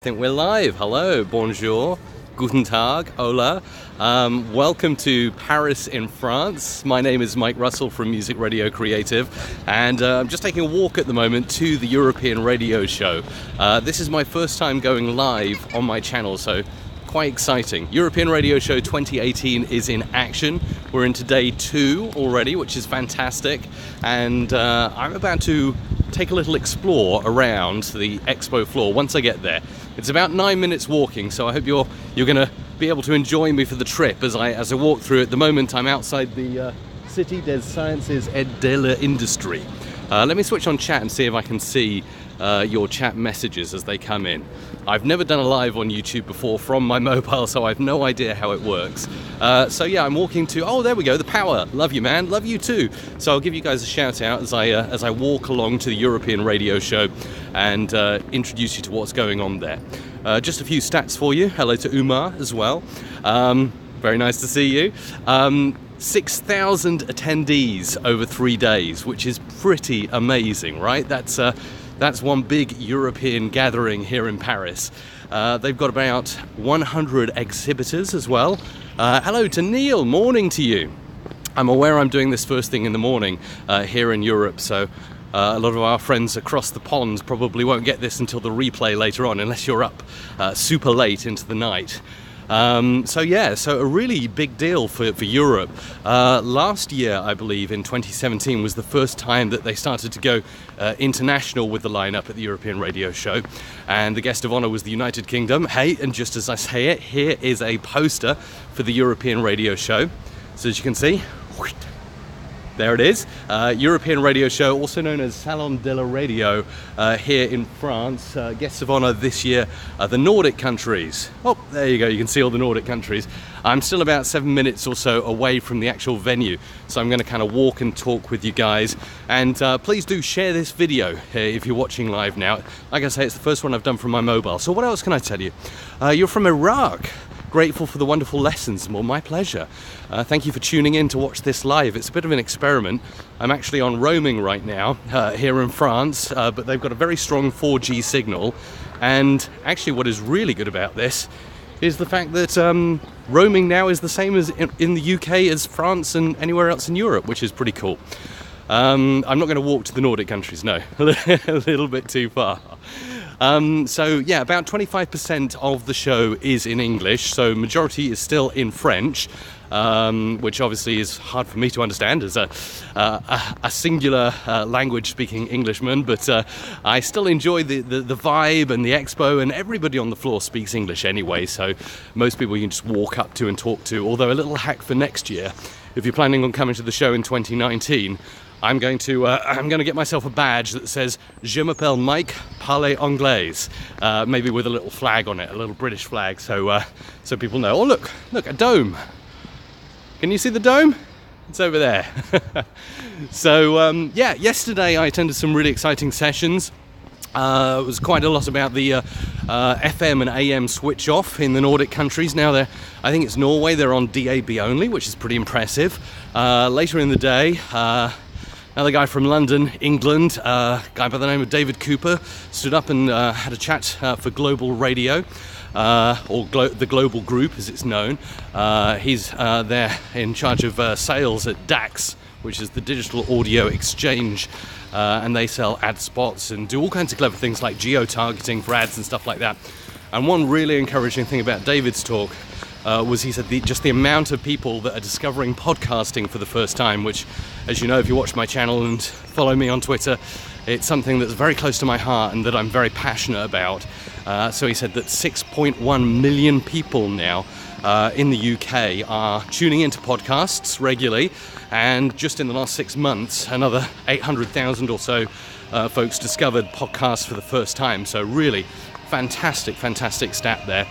I think we're live. Hello, bonjour, guten tag, hola. Welcome to Paris in France. My name is Mike Russell from Music Radio Creative, and I'm just taking a walk at the moment to the European Radio Show. This is my first time going live on my channel, so quite exciting. European Radio Show 2018 is in action. We're into day 2 already, which is fantastic, and I'm about to take a little explore around the expo floor once I get there. It's about 9 minutes walking, so I hope you're going to be able to enjoy me for the trip as I walk through. At the moment, I'm outside the Cité des Sciences et de l'Industrie. Let me switch on chat and see if I can see your chat messages as they come in. I've never done a live on YouTube before from my mobile, so I have no idea how it works. So yeah, I'm walking to, oh, there we go, the power. Love you, man. Love you too. So I'll give you guys a shout out as I walk along to the European Radio Show and introduce you to what's going on there. Just a few stats for you. Hello to Umar as well. Very nice to see you. 6,000 attendees over 3 days, which is pretty amazing, right? That's one big European gathering here in Paris. They've got about 100 exhibitors as well. Hello to Neil, morning to you. I'm aware I'm doing this first thing in the morning here in Europe, so a lot of our friends across the pond probably won't get this until the replay later on, unless you're up super late into the night. So a really big deal for Europe. Last year, I believe, in 2017, was the first time that they started to go international with the lineup at the European Radio Show. And the guest of honor was the United Kingdom. Hey, and just as I say it, here is a poster for the European Radio Show. So as you can see, there it is. European Radio Show, also known as Salon de la Radio, here in France. Guests of honor this year are the Nordic countries. Oh, there you go, you can see all the Nordic countries. I'm still about 7 minutes or so away from the actual venue, so I'm going to kind of walk and talk with you guys. And please do share this video if you're watching live now. Like I say, it's the first one I've done from my mobile. So what else can I tell you? You're from Iraq. Grateful for the wonderful lessons. Well, my pleasure. Thank you for tuning in to watch this live. It's a bit of an experiment. I'm actually on roaming right now here in France, but they've got a very strong 4G signal. And actually what is really good about this is the fact that roaming now is the same as in the UK as France and anywhere else in Europe, which is pretty cool. I'm not going to walk to the Nordic countries, no. A little bit too far. So yeah, about 25% of the show is in English, so majority is still in French, which obviously is hard for me to understand as a singular language-speaking Englishman, but I still enjoy the vibe and the expo, and everybody on the floor speaks English anyway, so most people you can just walk up to and talk to. Although a little hack for next year, if you're planning on coming to the show in 2019, I'm going to get myself a badge that says "Je m'appelle Mike, parle anglais," maybe with a little flag on it, a little British flag, so people know. Oh, look, a dome. Can you see the dome? It's over there. So yeah, yesterday I attended some really exciting sessions. It was quite a lot about the FM and AM switch off in the Nordic countries. Now I think it's Norway, they're on DAB only, which is pretty impressive. Later in the day, another guy from London, England, a guy by the name of David Cooper, stood up and had a chat for Global Radio, or the Global Group as it's known. He's there in charge of sales at DAX, which is the Digital Audio Exchange, and they sell ad spots and do all kinds of clever things like geo-targeting for ads and stuff like that. And one really encouraging thing about David's talk was he said just the amount of people that are discovering podcasting for the first time, which, as you know, if you watch my channel and follow me on Twitter, it's something that's very close to my heart and that I'm very passionate about. So he said that 6.1 million people now in the UK are tuning into podcasts regularly, and just in the last 6 months, another 800,000 or so folks discovered podcasts for the first time. So really fantastic stat there.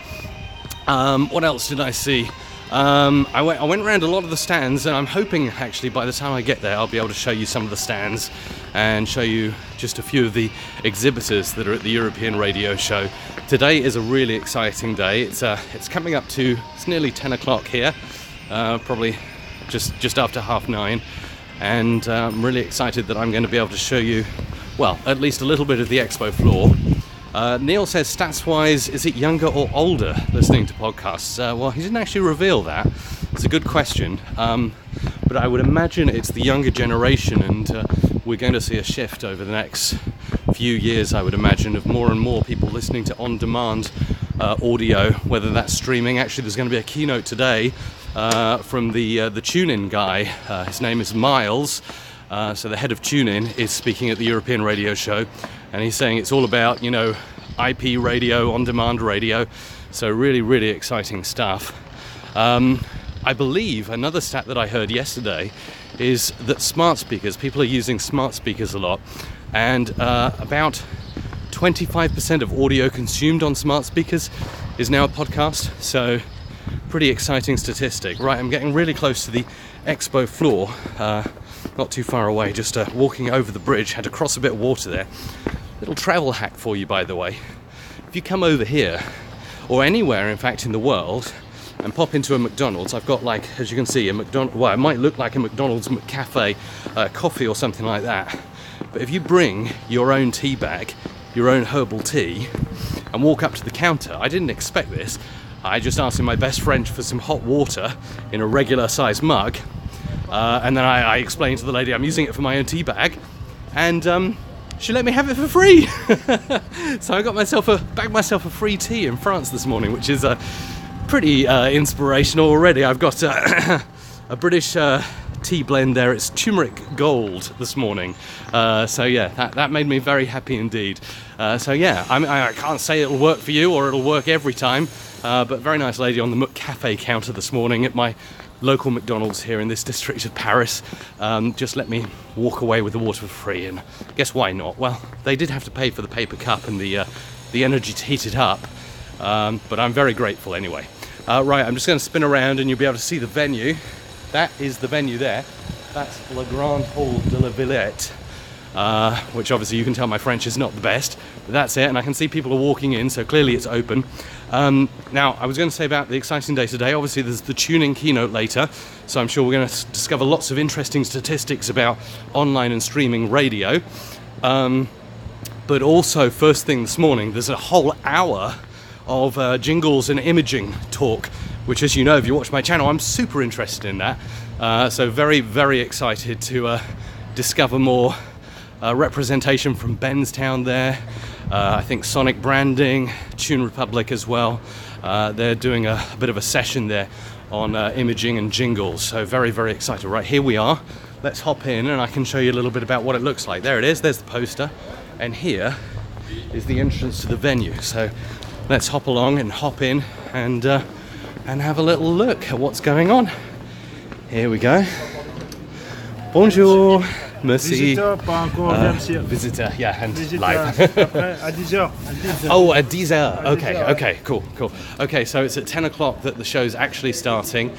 What else did I see? I went around a lot of the stands, and I'm hoping actually by the time I get there I'll be able to show you some of the stands and show you just a few of the exhibitors that are at the European Radio Show. Today is a really exciting day. It's coming up to, it's nearly 10 o'clock here, probably just after 9:30, and I'm really excited that I'm going to be able to show you, well, at least a little bit of the expo floor. Neil says, stats-wise, is it younger or older listening to podcasts? Well, he didn't actually reveal that. It's a good question. But I would imagine it's the younger generation, and we're going to see a shift over the next few years, I would imagine, of more and more people listening to on-demand audio, whether that's streaming. Actually, there's going to be a keynote today from the TuneIn guy. His name is Miles. So the head of TuneIn is speaking at the European radio show, and he's saying it's all about, you know, IP radio, on-demand radio. So really, really exciting stuff. I believe another stat that I heard yesterday is that smart speakers, people are using smart speakers a lot, and about 25% of audio consumed on smart speakers is now a podcast. So pretty exciting statistic. Right, I'm getting really close to the expo floor, not too far away, just walking over the bridge. Had to cross a bit of water there. Little travel hack for you, by the way. If you come over here, or anywhere in fact in the world, and pop into a McDonald's, I've got, like, as you can see, a McDonald's, well, it might look like a McDonald's McCafe coffee or something like that. But if you bring your own tea bag, your own herbal tea, and walk up to the counter, I didn't expect this. I just asked my best friend for some hot water in a regular size mug, and then I explained to the lady I'm using it for my own tea bag, and she let me have it for free. So I bagged myself a free tea in France this morning, which is pretty inspirational already. I've got a British tea blend there. It's turmeric gold this morning. So yeah, that made me very happy indeed. So yeah, I can't say it'll work for you or it'll work every time, but very nice lady on the McCafe counter this morning at my local McDonald's here in this district of Paris just let me walk away with the water for free, and guess why not? Well, they did have to pay for the paper cup and the energy to heat it up, but I'm very grateful anyway. Right, I'm just going to spin around and you'll be able to see the venue. That is the venue there. That's Le Grand Hall de la Villette, which obviously you can tell my French is not the best, but that's it, and I can see people are walking in, so clearly it's open. Now, I was going to say about the exciting day today, obviously there's the TuneIn keynote later, so I'm sure we're going to discover lots of interesting statistics about online and streaming radio. But also, first thing this morning, there's a whole hour of jingles and imaging talk, which, as you know, if you watch my channel, I'm super interested in that. So very, very excited to discover more representation from Benstown there. I think Sonic Branding, Tune Republic as well. They're doing a bit of a session there on imaging and jingles. So very, very excited. Right, here we are. Let's hop in and I can show you a little bit about what it looks like. There it is, there's the poster. And here is the entrance to the venue. So let's hop along and hop in and have a little look at what's going on. Here we go. Bonjour. Merci. Visitor, pas encore, on vient, monsieur. Visitor, yeah, and Visitor, live. après, à 10h. Oh, at 10h. Okay, 10h. okay, cool. Okay, so it's at 10 o'clock that the show's actually starting.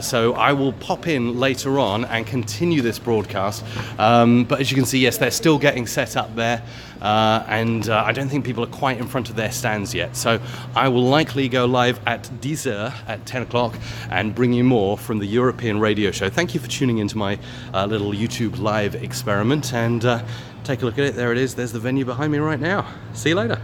So I will pop in later on and continue this broadcast. But as you can see, yes, they're still getting set up there. And I don't think people are quite in front of their stands yet. So I will likely go live at 10h at 10 o'clock and bring you more from the European radio show. Thank you for tuning into my little YouTube live experiment, and take a look at it. There it is. There's the venue behind me right now. See you later.